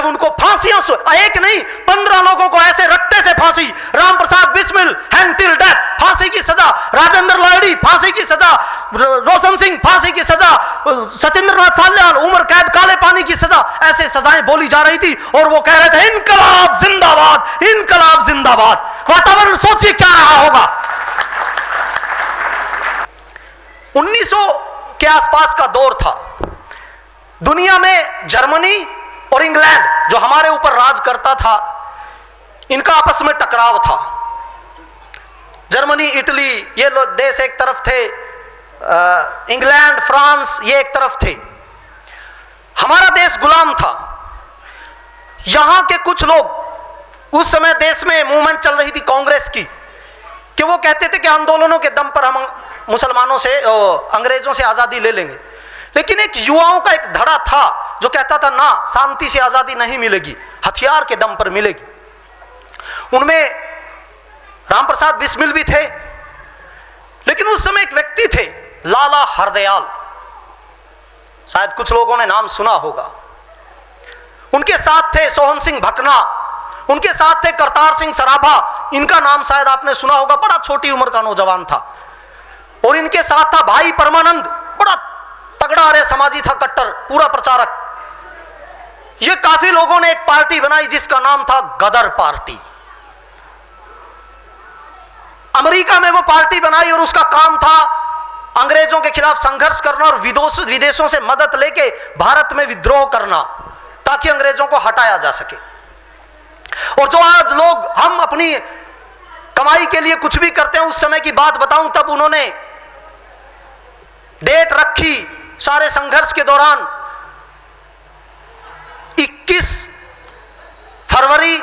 जब उनको फांसियां, एक नहीं 15 लोगों को ऐसे रट्टे से फांसी, Ram Prasad Bismil hang till death, फांसी की सजा, राजेंद्र लाहिड़ी फांसी की सजा, रोशन सिंह फांसी की सजा, सचिंद्रनाथ सान्याल उम्र कैद काले पानी की सजा, ऐसे सजाएं बोली जा रही थी और वो कह रहे थे इनकलाब जिंदाबाद, इनकलाब जिंदाबाद। वातावरण सोचिए क्या रहा होगा। 1900 के आसपास का दौर था। दुनिया में जर्मनी और इंग्लैंड जो हमारे ऊपर राज करता था, इनका आपस में टकराव था। जर्मनी, इटली ये देश एक तरफ थे, इंग्लैंड, फ्रांस ये एक तरफ थे। हमारा देश गुलाम था। यहां के कुछ लोग, उस समय देश में मूवमेंट चल रही थी कांग्रेस की, कि वो कहते थे कि आंदोलनों के दम पर हम मुसलमानों से, अंग्रेजों से आजादी ले लेंगे। लेकिन एक युवाओं का एक धड़ा था जो कहता था ना, शांति से आजादी नहीं मिलेगी, हथियार के दम पर मिलेगी। उनमें राम प्रसाद बिस्मिल भी थे। लेकिन उस समय एक व्यक्ति थे, लाला हरदयाल, शायद कुछ लोगों ने नाम सुना होगा। उनके साथ थे सोहन सिंह भकना, उनके साथ थे करतार सिंह सराभा, इनका नाम शायद आपने सुना होगा, बड़ा छोटी उम्र का नौजवान था। और इनके साथ था भाई परमानंद, बड़ा तगड़ा आर्य समाजी था, कट्टर पूरा प्रचारक। ये काफी लोगों ने एक पार्टी बनाई जिसका नाम था गदर पार्टी। अमेरिका में वो पार्टी बनाई और उसका काम था अंग्रेजों के खिलाफ संघर्ष करना और विदेशों से मदद लेके भारत में विद्रोह करना, ताकि अंग्रेजों को हटाया जा सके। और जो आज लोग हम अपनी कमाई के लिए कुछ भी करते हैं, उस समय की बात बताऊं, तब उन्होंने डेट रखी सारे संघर्ष के दौरान 21 फरवरी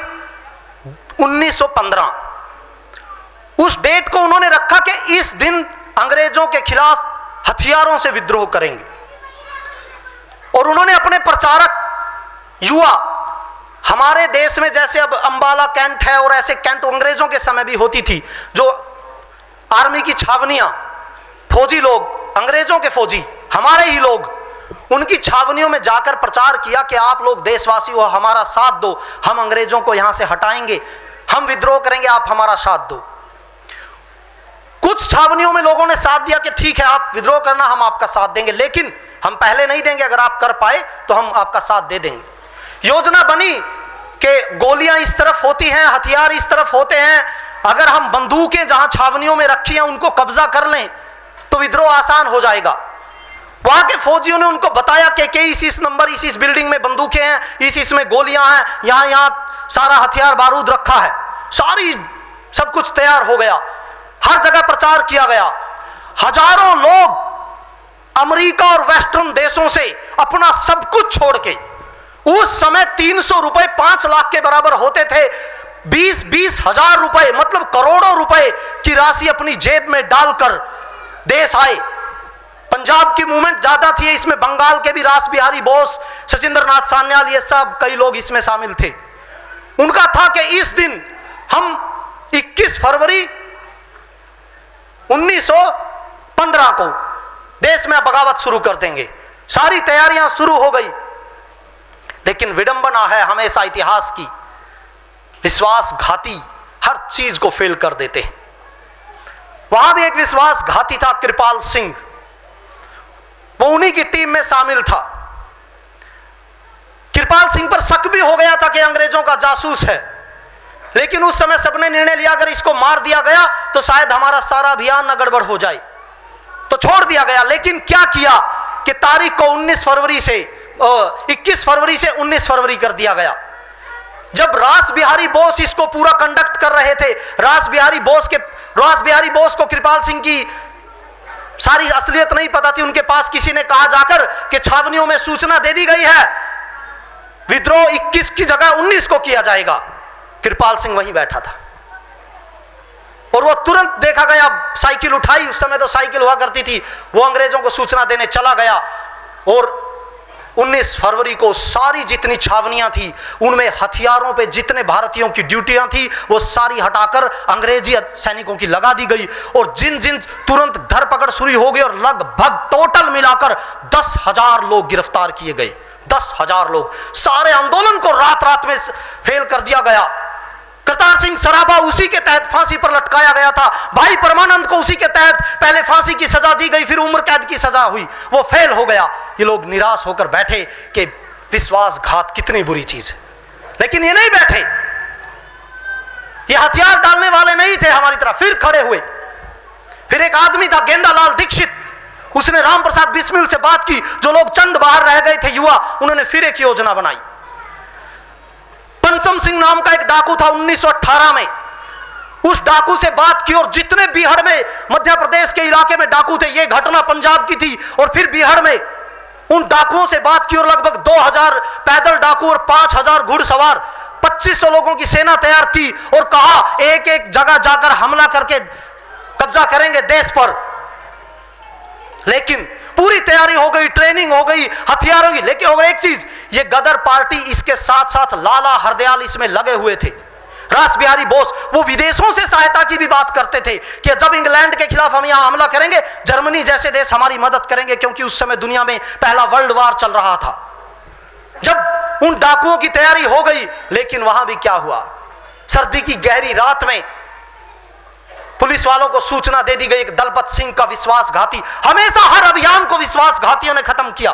1915। उस डेट को उन्होंने रखा कि इस दिन अंग्रेजों के खिलाफ हथियारों से विद्रोह करेंगे। और उन्होंने अपने प्रचारक युवा, हमारे देश में जैसे अब अंबाला कैंट है और ऐसे कैंट अंग्रेजों के समय भी होती थी, जो आर्मी की छावनियां, फौजी लोग, अंग्रेजों के फौजी हमारे ही लोग, उनकी छावनियों में जाकर प्रचार किया कि आप लोग देशवासी हो, हमारा साथ दो, हम अंग्रेजों को यहां से हटाएंगे, हम विद्रोह करेंगे, आप हमारा साथ दो। कुछ छावनियों में लोगों ने साथ दिया कि ठीक है आप विद्रोह करना, हम आपका साथ देंगे, लेकिन हम पहले नहीं देंगे, अगर आप कर पाए तो हम आपका साथ दे देंगे। योजना बनी कि गोलियां इस तरफ होती हैं, हथियार इस तरफ होते हैं, अगर हम बंदूकें जहां छावनियों में रखी हैं उनको कब्जा कर लें तो विद्रोह आसान हो जाएगा। वहां के फौजियों ने उनको बताया कि इस नंबर, इस बिल्डिंग में बंदूकें हैं, इस में गोलियां हैं, यहां सारा हथियार बारूद रखा है। सारी सब कुछ तैयार हो गया, हर जगह प्रचार किया गया। हजारों लोग अमेरिका और वेस्टर्न देशों से अपना सब कुछ छोड़ के, उस समय 300 रुपए 5 लाख के बराबर होते थे, 20-20 हजार रुपए मतलब करोड़ों रुपए की राशि अपनी जेब में डालकर देश आए। पंजाब की मूवमेंट ज्यादा थी, इसमें बंगाल के भी रास बिहारी बोस, सचिंद्रनाथ सान्याल, ये सब कई लोग इसमें शामिल थे। उनका था कि इस दिन हम 21 फरवरी 1915 को देश में बगावत शुरू कर देंगे। सारी तैयारियां शुरू हो गई, लेकिन विडंबना है हमेशा इतिहास की, विश्वासघाती हर चीज को फेल कर देते हैं। वहां भी एक विश्वासघाती था, कृपाल सिंह, वो उन्हीं की टीम में शामिल था। कृपाल सिंह पर शक भी हो गया था कि अंग्रेजों का जासूस है, लेकिन उस समय सबने निर्णय लिया अगर इसको मार दिया गया तो शायद हमारा सारा अभियान न गड़बड़ हो जाए, तो छोड़ दिया गया। लेकिन क्या किया कि तारीख को 21 फरवरी से 19 फरवरी कर दिया गया। जब रास बिहारी बोस इसको पूरा कंडक्ट कर रहे थे, रास बिहारी बोस को कृपाल सिंह की सारी असलियत नहीं पता थी। उनके पास किसी ने कहा जाकर कि छावनियों में सूचना दे दी गई है, विद्रोह 21 की जगह 19 को किया जाएगा। कृपाल सिंह वहीं बैठा था और वो तुरंत देखा गया, साइकिल उठाई, उस समय तो साइकिल हुआ करती थी, वो अंग्रेजों को सूचना देने चला गया। और 19 फरवरी को सारी जितनी छावनियां थी उनमें हथियारों पे जितने भारतीयों की ड्यूटियां थी वो सारी हटाकर अंग्रेजी सैनिकों की लगा दी गई। और जिन तुरंत धरपकड़ शुरू हो गई और लगभग टोटल मिलाकर 10,000 लोग गिरफ्तार किए गए 10,000 लोग। सारे आंदोलन को रात रात में फेल कर दिया गया। करतार सिंह सराभा उसी के तहत फांसी पर लटकाया गया था। भाई परमानंद को उसी के तहत पहले फांसी की सजा दी गई, फिर उम्र कैद की सजा हुई, वो फेल हो गया। ये लोग निराश होकर बैठे कि विश्वासघात कितनी बुरी चीज है। लेकिन ये नहीं बैठे, ये हथियार डालने वाले नहीं थे हमारी तरह, फिर खड़े हुए। फिर एक आदमी था गेंदालाल दीक्षित, उसने राम प्रसाद बिस्मिल से बात की। जो लोग चंद बाहर रह गए थे युवा, उन्होंने फिर एक योजना बनाई। पंचम सिंह नाम का एक डाकू था 1918 में, उस डाकू से बात की और जितने बिहार में मध्य प्रदेश के इलाके में डाकू थे, ये घटना पंजाब की थी, और फिर बिहार में उन डाकुओं से बात की और लगभग 2000 पैदल डाकू और 5000 घुड़सवार 2500 लोगों की सेना तैयार की और कहा एक एक जगह जाकर हमला करके कब्जा करेंगे देश पर। लेकिन पूरी तैयारी हो गई, ट्रेनिंग हो गई, हथियारों की, लेकिन हो गई एक चीज, ये गदर पार्टी इसके साथ साथ लाला हरदयाल इसमें लगे हुए थे। रास बिहारी बोस वो विदेशों से सहायता की भी बात करते थे कि जब इंग्लैंड के खिलाफ हम यहां हमला करेंगे, जर्मनी जैसे देश हमारी मदद करेंगे, क्योंकि उस समय दुनिया में पहला वर्ल्ड वार चल रहा था। जब उन डाकुओं की तैयारी हो गई, लेकिन वहां भी क्या हुआ, सर्दी की गहरी रात में पुलिस वालों को सूचना दे दी गई। एक दलपत सिंह का विश्वासघाती, हमेशा हर अभियान को विश्वासघातियों ने खत्म किया।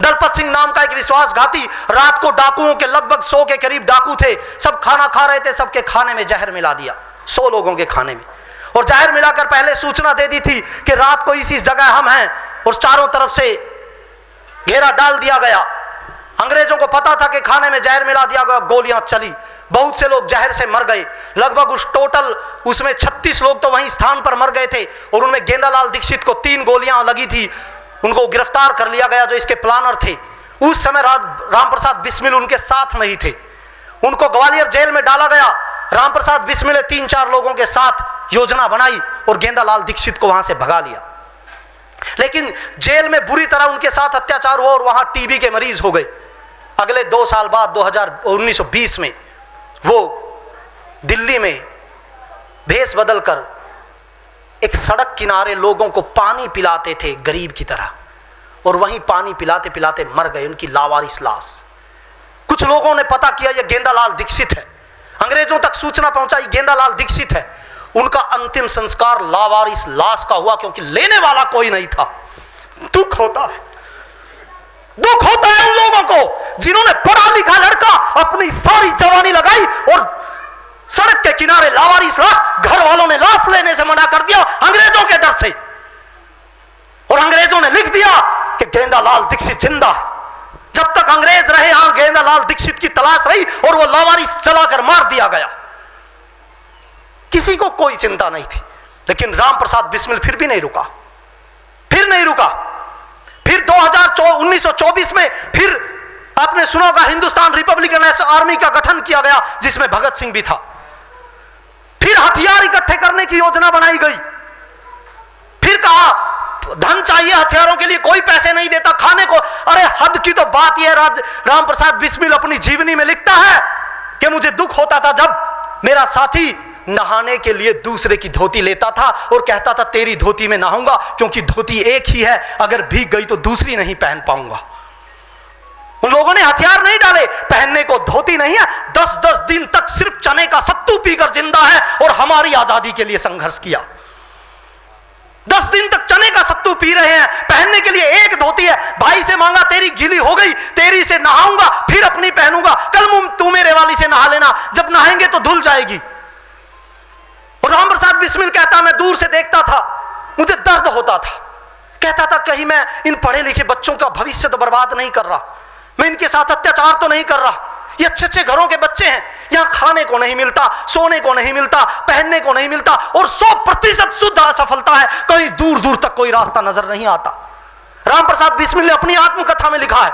दलपत सिंह नाम का एक विश्वासघाती, रात को डाकुओं के लगभग 100 के करीब डाकू थे, सब खाना खा रहे थे, सबके खाने में जहर मिला दिया, 100 लोगों के खाने में। और जहर मिलाकर पहले सूचना दे दी थी कि रात को इस जगह हम हैं, और चारों तरफ से घेरा डाल दिया गया। अंग्रेजों को पता था कि खाने में जहर मिला दिया गया, गोलियां चली, बहुत से लोग जहर से मर गए। लगभग उस टोटल उसमें 36 लोग तो वहीं स्थान पर मर गए थे, और उनमें गेंदालाल दीक्षित को 3 गोलियां लगी थी। उनको गिरफ्तार कर लिया गया जो इसके प्लानर थे। उस समय राम प्रसाद बिस्मिल उनके साथ नहीं थे, उनको ग्वालियर जेल में डाला गया। राम प्रसाद बिस्मिल ने 3-4 लोगों के साथ योजना बनाई और गेंदालाल दीक्षित को वहां से भगा लिया। लेकिन जेल में बुरी तरह उनके साथ अत्याचार हुआ और वहां टीबी के मरीज हो गए। अगले 2 साल बाद 1920 में वो दिल्ली में भेष बदलकर एक सड़क किनारे लोगों को पानी पिलाते थे गरीब की तरह, और वहीं पानी पिलाते पिलाते मर गए, उनकी लावारिस लाश। कुछ लोगों ने पता किया ये गेंदालाल दीक्षित है, अंग्रेजों तक सूचना पहुंचाई गेंदालाल दीक्षित है। उनका अंतिम संस्कार लावारिस लाश का हुआ, क्योंकि लेने वाला कोई नहीं था। दुख होता है, दुख होता है उन लोगों को जिन्होंने पढ़ा लिखा लड़का अपनी सारी जवानी लगाई और सड़क के किनारे लावारिस लाश, घर वालों ने लाश लेने से मना कर दिया अंग्रेजों के डर से, और अंग्रेजों ने लिख दिया कि गेंदालाल दीक्षित जिंदा है। जब तक अंग्रेज रहे यहां गेंदालाल दीक्षित की तलाश रही और वो लावारिस चलाकर मार दिया गया। किसी को कोई चिंता नहीं थी। लेकिन राम प्रसाद बिस्मिल फिर भी नहीं रुका, फिर नहीं रुका। फिर 1924 में फिर आपने सुना होगा हिंदुस्तान रिपब्लिकन आर्मी का गठन किया गया, जिसमें भगत सिंह भी था। फिर हथियार इकट्ठे करने की योजना बनाई गई। फिर कहा धन चाहिए हथियारों के लिए, कोई पैसे नहीं देता खाने को। अरे हद की तो बात यह, राम प्रसाद बिस्मिल अपनी जीवनी में लिखता है कि मुझे दुख होता था जब मेरा साथी नहाने के लिए दूसरे की धोती लेता था और कहता था तेरी धोती में नहाऊंगा, क्योंकि धोती एक ही है, अगर भीग गई तो दूसरी नहीं पहन पाऊंगा। उन लोगों ने हथियार नहीं डाले, पहनने को धोती नहीं है, 10-10 दिन तक सिर्फ चने का सत्तू पीकर जिंदा है और हमारी आजादी के लिए संघर्ष किया। 10 दिन तक चने का सत्तू पी रहे हैं, पहनने के लिए एक धोती है। भाई से मांगा तेरी गीली हो गई, तेरी से नहाऊंगा फिर अपनी पहनूंगा, कल तू मेरे वाली से नहा लेना, जब नहाएंगे तो धुल जाएगी। और राम प्रसाद बिस्मिल कहता मैं दूर से देखता था, मुझे दर्द होता था। कहता था कहीं मैं इन पढ़े लिखे बच्चों का भविष्य तो बर्बाद नहीं कर रहा, मैं इनके साथ अत्याचार तो नहीं कर रहा। ये अच्छे अच्छे घरों के बच्चे हैं, यहां खाने को नहीं मिलता, सोने को नहीं मिलता, पहनने को नहीं मिलता, और 100% शुद्ध असफलता है, कहीं दूर दूर तक कोई रास्ता नजर नहीं आता। राम प्रसाद बिस्मिल ने अपनी आत्मकथा में लिखा है।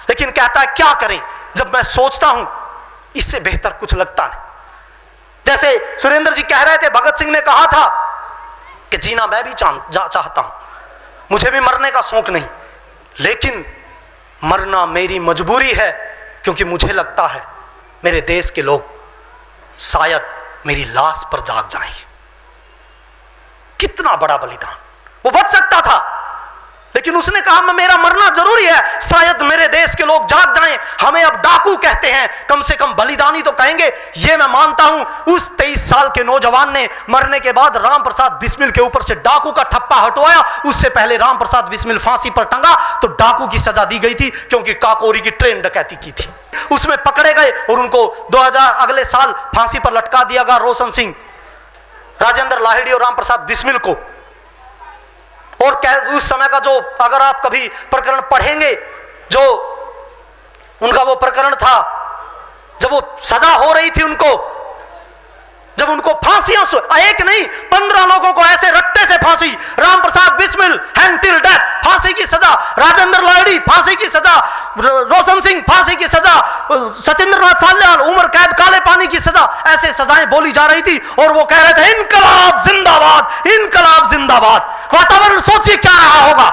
लेकिन कहता है क्या करें, जब मैं सोचता हूं इससे बेहतर कुछ लगता नहीं। जैसे सुरेंद्र जी कह रहे थे, भगत सिंह ने कहा था कि जीना मैं भी चाहता हूं, मुझे भी मरने का शौक नहीं, लेकिन मरना मेरी मजबूरी है, क्योंकि मुझे लगता है मेरे देश के लोग शायद मेरी लाश पर जाग जाएंगे। कितना बड़ा बलिदान, वो बच सकता था लेकिन उसने कहा मेरा मरना जरूरी है, शायद मेरे देश के लोग जाग जाएं, हमें अब डाकू कहते हैं, कम से कम बलिदानी तो कहेंगे। ये मैं मानता हूं। उस 23 साल के नौजवान ने मरने के बाद राम प्रसाद बिस्मिल के ऊपर से डाकू का ठप्पा हटवाया। उससे पहले राम प्रसाद बिस्मिल फांसी पर टंगा तो डाकू की सजा दी गई थी, क्योंकि काकोरी की ट्रेन डकैती की थी। उसमें पकड़े गए और उनको 2000 अगले साल फांसी पर लटका दिया गया, रोशन सिंह, राजेंद्र लाहिड़ी और राम प्रसाद बिस्मिल को। और उस समय का जो, अगर आप कभी प्रकरण पढ़ेंगे, जो उनका वो प्रकरण था, जब वो सजा हो रही थी उनको, जब उनको फांसियां, एक नहीं 15 लोगों को ऐसे रट्टे से फांसी, Ram Prasad Bismil hang till death, फांसी की सजा, राजेंद्र लाहिड़ी फांसी की सजा, रोशन सिंह फांसी की सजा, सचिंद्रनाथ सान्याल उम्र कैद काले पानी की सजा, ऐसे सजाएं बोली जा रही थी। और वो कह रहे थे इनकलाब जिंदाबाद, इनकलाब जिंदाबाद। वातावरण सोचिए क्या रहा होगा।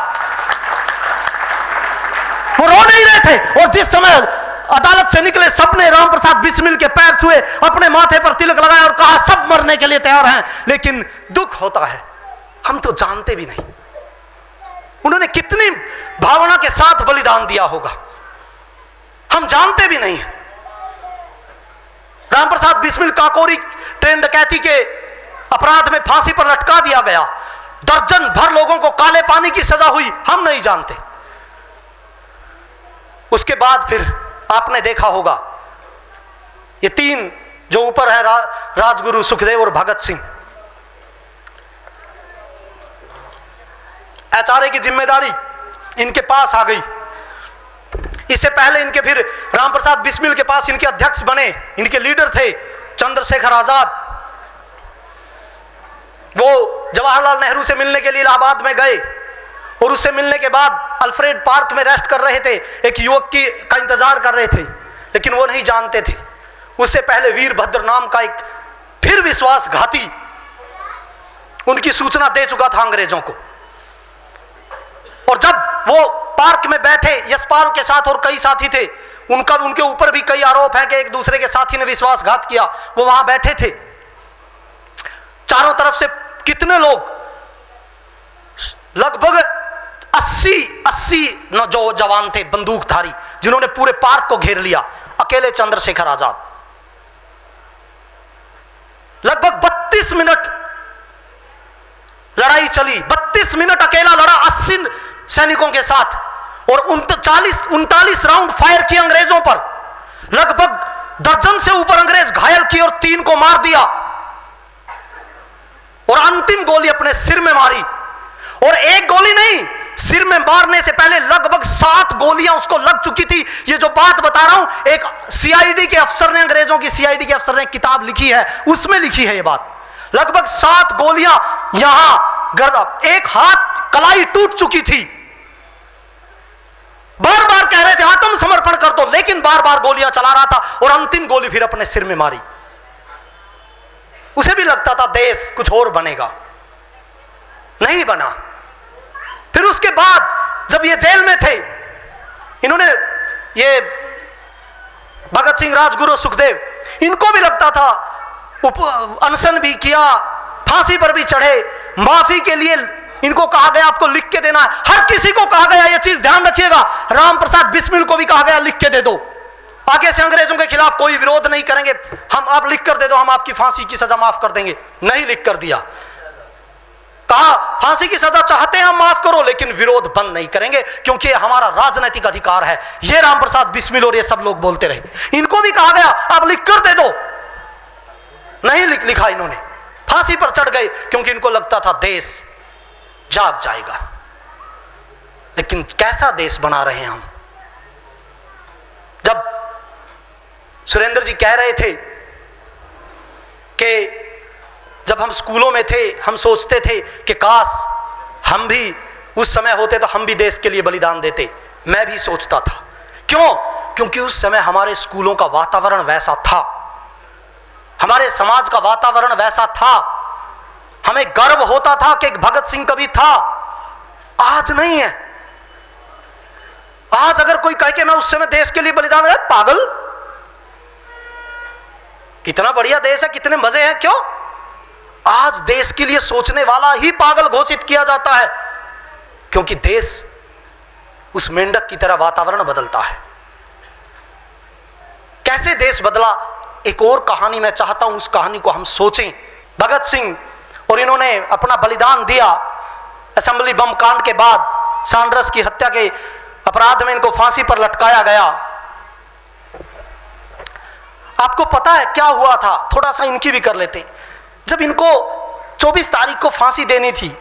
वो रो नहीं रहे थे। और जिस समय अदालत से निकले, सबने राम प्रसाद बिस्मिल के पैर छुए, अपने माथे पर तिलक लगाया और कहा सब मरने के लिए तैयार हैं। लेकिन दुख होता है, हम तो जानते भी नहीं उन्होंने कितनी भावना के साथ बलिदान दिया होगा, हम जानते भी नहीं। राम प्रसाद बिस्मिल काकोरी ट्रेन डकैती के अपराध में फांसी पर लटका दिया गया, दर्जन भर लोगों को काले पानी की सजा हुई, हम नहीं जानते। उसके बाद फिर आपने देखा होगा ये 3 जो ऊपर है, राजगुरु, सुखदेव और भगत सिंह, एचआरए की जिम्मेदारी इनके पास आ गई। इससे पहले इनके फिर राम प्रसाद बिस्मिल के पास इनके अध्यक्ष बने, इनके लीडर थे चंद्रशेखर आजाद। वो जवाहरलाल नेहरू से मिलने के लिए इलाहाबाद में गए और उससे मिलने के बाद अल्फ्रेड पार्क में रेस्ट कर रहे थे, एक युवक का इंतजार कर रहे थे, लेकिन वो नहीं जानते थे उससे पहले वीरभद्र नाम का एक फिर विश्वासघाती उनकी सूचना दे चुका था अंग्रेजों को। और जब वो पार्क में बैठे यशपाल के साथ और कई साथी थे, उनके ऊपर भी कई आरोप हैं कि एक दूसरे के साथी ने विश्वासघात किया, वो वहां बैठे थे। चारों तरफ से कितने लोग, लगभग 80 जो जवान थे बंदूकधारी, जिन्होंने पूरे पार्क को घेर लिया। अकेले चंद्रशेखर आजाद लगभग 32 मिनट लड़ाई चली, 32 मिनट अकेला लड़ा 80 सैनिकों के साथ और 39 राउंड फायर किए अंग्रेजों पर। लगभग दर्जन से ऊपर अंग्रेज घायल किए और 3 को मार दिया और अंतिम गोली अपने सिर में मारी। और एक गोली नहीं, सिर में मारने से पहले लगभग 7 गोलियां उसको लग चुकी थी। ये जो बात बता रहा हूं, एक सीआईडी के अफसर ने, अंग्रेजों की सीआईडी के अफसर ने किताब लिखी है, उसमें लिखी है ये बात। लगभग 7 गोलियां यहां गर्दा, एक हाथ कलाई टूट चुकी थी। बार बार कह रहे थे आत्मसमर्पण कर दो, लेकिन बार बार गोलियां चला रहा था और अंतिम गोली फिर अपने सिर में मारी। उसे भी लगता था देश कुछ और बनेगा, नहीं बना। फिर उसके बाद जब ये जेल में थे, इन्होंने ये भगत सिंह, राजगुरु, सुखदेव, इनको भी लगता था, अनशन भी किया, फांसी पर भी चढ़े, माफी के लिए इनको कहा गया आपको लिख के देना है। हर किसी को कहा गया, ये चीज ध्यान रखिएगा, राम प्रसाद बिस्मिल को भी कहा गया लिख के दे दो, आगे से अंग्रेजों के खिलाफ कोई विरोध नहीं करेंगे, हम आप लिख कर दे दो, हम आपकी फांसी की सजा माफ कर देंगे। नहीं लिख कर दिया, कहा फांसी की सजा चाहते हैं हम माफ करो, लेकिन विरोध बंद नहीं करेंगे, क्योंकि हमारा राजनीतिक अधिकार है। ये राम प्रसाद बिस्मिल और ये सब लोग बोलते रहे। इनको भी कहा गया आप लिख कर दे दो, नहीं लिखा इन्होंने, फांसी पर चढ़ गए, क्योंकि इनको लगता था देश जाग जाएगा। लेकिन कैसा देश बना रहे हैं हम। जब सुरेंद्र जी कह रहे थे कि जब हम स्कूलों में थे हम सोचते थे कि काश हम भी उस समय होते तो हम भी देश के लिए बलिदान देते, मैं भी सोचता था। क्यों? क्योंकि उस समय हमारे स्कूलों का वातावरण वैसा था, हमारे समाज का वातावरण वैसा था, हमें गर्व होता था कि भगत सिंह कभी था। आज नहीं है। आज अगर कोई कहे कि मैं उस समय देश के लिए बलिदान दे, पागल, कितना बढ़िया देश है, कितने मजे हैं। क्यों? आज देश के लिए सोचने वाला ही पागल घोषित किया जाता है, क्योंकि देश उस मेंढक की तरह वातावरण बदलता है। कैसे देश बदला, एक और कहानी मैं चाहता हूं, उस कहानी को हम सोचें। भगत सिंह और इन्होंने अपना बलिदान दिया। असेंबली बम कांड के बाद सैंडर्स की हत्या के अपराध में इनको फांसी पर लटकाया गया। आपको पता है क्या हुआ था? थोड़ा सा इनकी भी कर लेते। जब इनको 24 तारीख को फांसी देनी थी,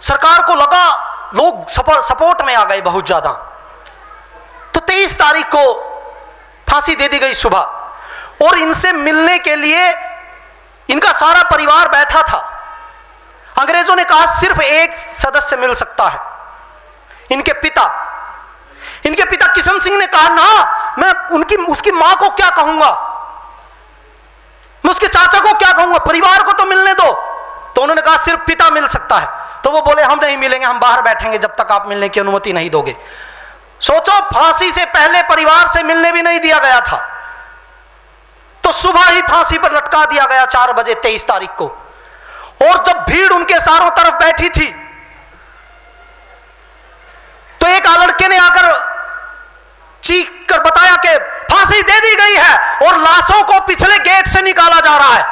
सरकार को लगा लोग सपोर्ट में आ गए बहुत ज्यादा, तो 23 तारीख को फांसी दे दी गई सुबह। और इनसे मिलने के लिए इनका सारा परिवार बैठा था। अंग्रेजों ने कहा सिर्फ एक सदस्य मिल सकता है, इनके पिता। इनके पिता किशन सिंह ने कहा ना, मैं उसकी मां को क्या कहूंगा, मैं उसके चाचा को क्या कहूंगा, परिवार को तो मिलने दो। तो उन्होंने कहा सिर्फ पिता मिल सकता है। तो वो बोले हम नहीं मिलेंगे, हम बाहर बैठेंगे जब तक आप मिलने की अनुमति नहीं दोगे। सोचो, फांसी से पहले परिवार से मिलने भी नहीं दिया गया था, तो सुबह ही फांसी पर लटका दिया गया 4 बजे 23 तारीख को। और जब भीड़ उनके चारों तरफ बैठी थी, तो एक लड़के ने आकर चीख कर बताया कि फांसी दे दी गई है और लाशों को पिछले गेट से निकाला जा रहा है।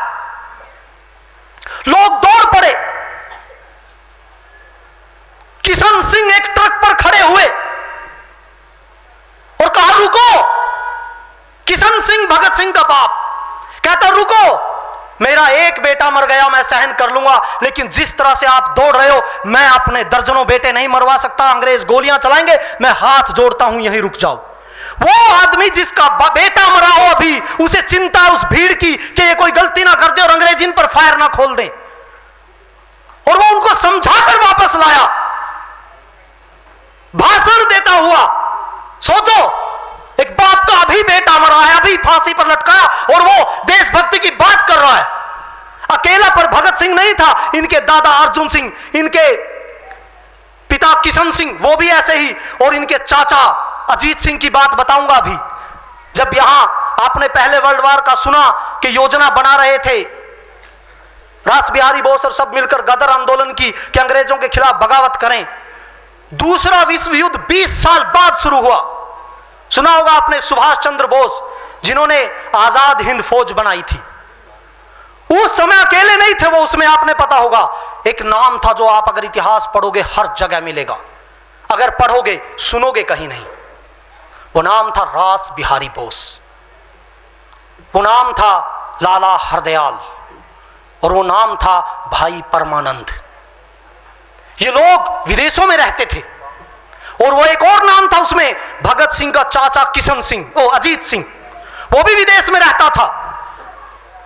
लोग दौड़ पड़े। किशन सिंह एक ट्रक पर खड़े हुए और कहा रुको। किशन सिंह भगत सिंह का बाप कहता रुको, मेरा एक बेटा मर गया, मैं सहन कर लूंगा, लेकिन जिस तरह से आप दौड़ रहे हो, मैं अपने दर्जनों बेटे नहीं मरवा सकता। अंग्रेज गोलियां चलाएंगे, मैं हाथ जोड़ता हूं, यहीं रुक जाओ। वो आदमी जिसका बेटा मरा हो, अभी उसे चिंता है उस भीड़ की कि ये कोई गलती ना कर दे और अंग्रेज इन पर फायर ना खोल दे, और वो उनको समझाकर वापस लाया, भाषण देता हुआ। सोचो, एक बाप का अभी बेटा मरा है, अभी फांसी पर लटकाया, और वो देशभक्ति की बात कर रहा है। अकेला पर भगत सिंह नहीं था, इनके दादा अर्जुन सिंह, इनके पिता किशन सिंह, वो भी ऐसे ही, और इनके चाचा अजीत सिंह की बात बताऊंगा अभी। जब यहां आपने पहले वर्ल्ड वार का सुना कि योजना बना रहे थे रास बिहारी बोस और सब मिलकर गदर आंदोलन की कि अंग्रेजों के खिलाफ बगावत करें। दूसरा विश्व युद्ध 20 साल बाद शुरू हुआ। सुना होगा आपने सुभाष चंद्र बोस, जिन्होंने आजाद हिंद फौज बनाई थी। उस समय अकेले नहीं थे वो, उसमें आपने पता होगा एक नाम था जो आप अगर इतिहास पढ़ोगे हर जगह मिलेगा, अगर पढ़ोगे सुनोगे कहीं नहीं। वो नाम था रास बिहारी बोस, वो नाम था लाला हरदयाल, और वो नाम था भाई परमानंद। ये लोग विदेशों में रहते थे। और वो एक और नाम था उसमें, भगत सिंह का चाचा किशन सिंह, ओ अजीत सिंह, वो भी विदेश में रहता था।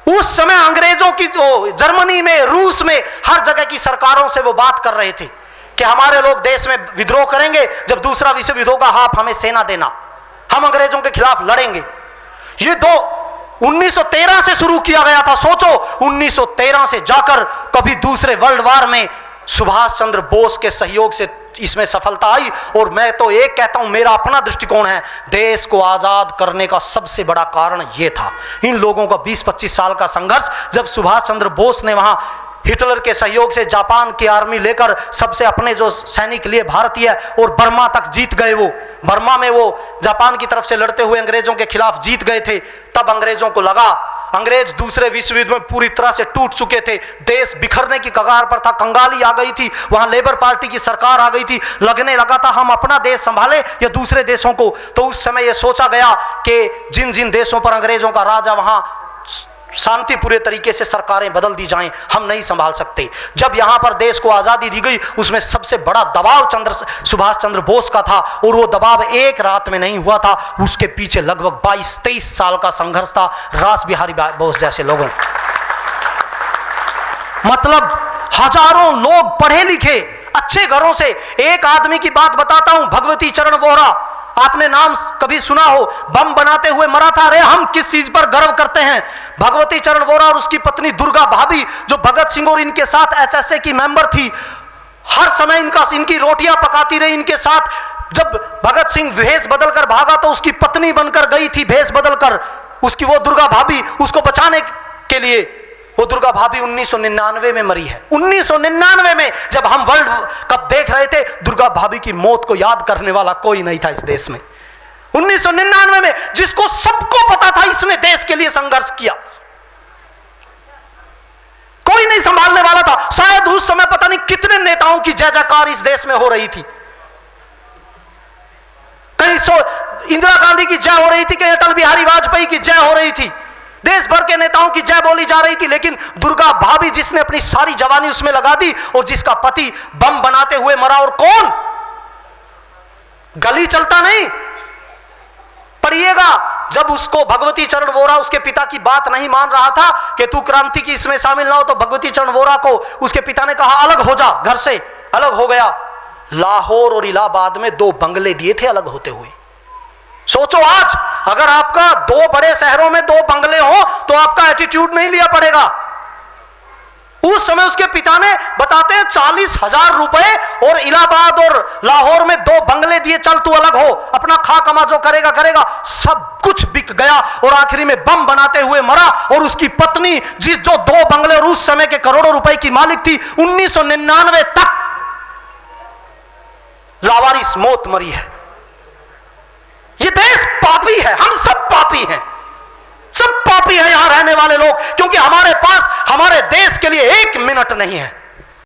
उस समय अंग्रेजों की जर्मनी में, रूस में, हर जगह की सरकारों से वो बात कर रहे थे कि हमारे लोग देश में विद्रोह करेंगे, जब दूसरा विश्व युद्ध होगा आप हमें सेना देना, हम अंग्रेजों के खिलाफ लड़ेंगे। ये 1913 से शुरू किया गया था। सोचो, 1913 से जाकर कभी दूसरे वर्ल्ड वार में सुभाष चंद्र बोस के सहयोग से इसमें सफलता आई। और मैं तो एक कहता हूं, मेरा अपना दृष्टिकोण है, देश को आजाद करने का सबसे बड़ा कारण यह था, इन लोगों का 20-25 साल का संघर्ष। जब सुभाष चंद्र बोस ने वहां हिटलर के सहयोग से जापान की आर्मी लेकर सबसे अपने जो सैनिक लिए भारतीय और बर्मा तक जीत गए, वो बर्मा में वो जापान की तरफ से लड़ते हुए अंग्रेजों के खिलाफ जीत गए थे। तब अंग्रेजों को लगा अंग्रेज दूसरे विश्व युद्ध में पूरी तरह से टूट चुके थे, देश बिखरने की कगार पर था, कंगाली आ गई थी, वहां लेबर पार्टी की सरकार आ गई थी, लगने लगा था हम अपना देश संभाले या दूसरे देशों को। तो उस समय यह सोचा गया कि जिन जिन देशों पर अंग्रेजों का राज है वहां शांतिपूर्ण तरीके से सरकारें बदल दी जाएं, हम नहीं संभाल सकते। जब यहां पर देश को आजादी दी गई, उसमें सबसे बड़ा दबाव सुभाष चंद्र बोस का था, और वो दबाव एक रात में नहीं हुआ था, उसके पीछे लगभग 22-23 साल का संघर्ष था रास बिहारी बोस जैसे लोगों। मतलब हजारों लोग पढ़े लिखे अच्छे घरों से। एक आदमी की बात बताता हूं, भगवती चरण वोहरा, आपने नाम कभी सुना हो, बम बनाते हुए मरा था। अरे हम किस चीज पर गर्व करते हैं, भगवती चरण वोहरा और उसकी पत्नी दुर्गा भाभी, जो भगत सिंह और इनके साथ एचएसए की मेंबर थी, हर समय इनकी रोटियां पकाती रही इनके साथ। जब भगत सिंह भेष बदलकर भागा तो उसकी पत्नी बनकर गई थी भेष बदलकर, उसकी वो दुर्गा भाभी उसको बचाने के लिए वो दुर्गा भाभी 1999 में मरी है। 1999 में जब हम वर्ल्ड कप देख रहे थे, दुर्गा भाभी की मौत को याद करने वाला कोई नहीं था इस देश में। 1999 में जिसको सबको पता था इसने देश के लिए संघर्ष किया, कोई नहीं संभालने वाला था। शायद उस समय पता नहीं कितने नेताओं की जय जयकार इस देश में हो रही थी। कहीं इंदिरा गांधी की जय हो रही थी, कहीं अटल बिहारी वाजपेयी की जय हो रही थी, देश भर के नेताओं की जय बोली जा रही थी। लेकिन दुर्गा भाभी जिसने अपनी सारी जवानी उसमें लगा दी और जिसका पति बम बनाते हुए मरा, और कौन, गली चलता नहीं। पढ़िएगा, जब उसको भगवती चरण वोरा उसके पिता की बात नहीं मान रहा था कि तू क्रांति की इसमें शामिल ना हो, तो भगवती चरण वोरा को उसके पिता ने कहा अलग हो जा, घर से अलग हो गया। लाहौर और इलाहाबाद में 2 बंगले दिए थे अलग होते हुए। सोचो आज अगर आपका 2 बड़े शहरों में 2 बंगले हो तो आपका एटीट्यूड नहीं लिया पड़ेगा। उस समय उसके पिता ने बताते हैं 40,000 रुपए और इलाहाबाद और लाहौर में 2 बंगले दिए, चल तू अलग हो, अपना खा कमा जो करेगा करेगा। सब कुछ बिक गया और आखिरी में बम बनाते हुए मरा। और उसकी पत्नी जो 2 बंगले और उस समय के करोड़ों रुपए की मालिक थी, 1999 तक लावारिस मौत मरी है। ये देश पापी है, हम सब पापी हैं, सब पापी हैं यहां रहने वाले लोग, क्योंकि हमारे पास हमारे देश के लिए 1 मिनट नहीं है।